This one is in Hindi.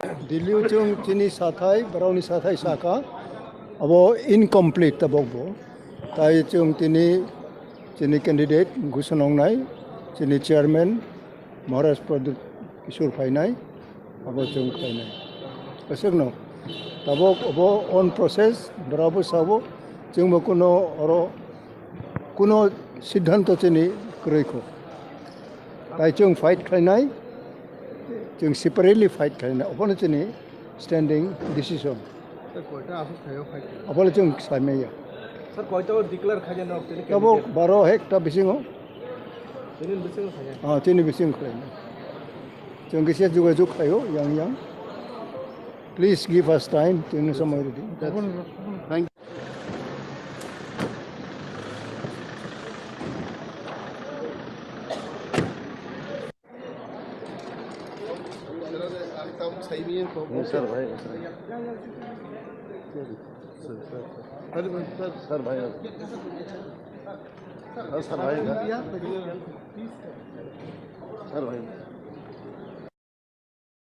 दिल्ली जों चिनी साथाय बरावनी साथाय साखा अब इनकमप्लीट तबगबो ताय जों चिनी कैंडिडेट घोषणांनाय चिनी चेयरमैन महाराज प्रदीप किशोर फाइनाय अब जों फाइनाय असक न तबक अब ऑन प्रोसेस बराबर साबो जों कोनो सिद्धांत चिनी ग्रैखो ताय जों फाइट खायनाय जों सेपारेटली फाइट खालामनाय अपने जोंनि स्टैंडिंग डिसीजन अपने जों सायमाया सर कयटा डिक्लेयर खाजेन तब 12 हेक्टा बिसिङाव हाँ तीन बिसिङ खालामनाय जों किसे जुगाजुग खायो yang please give us time जोंनो समय रेडी थैंक सर भाई सर भाई सर भाई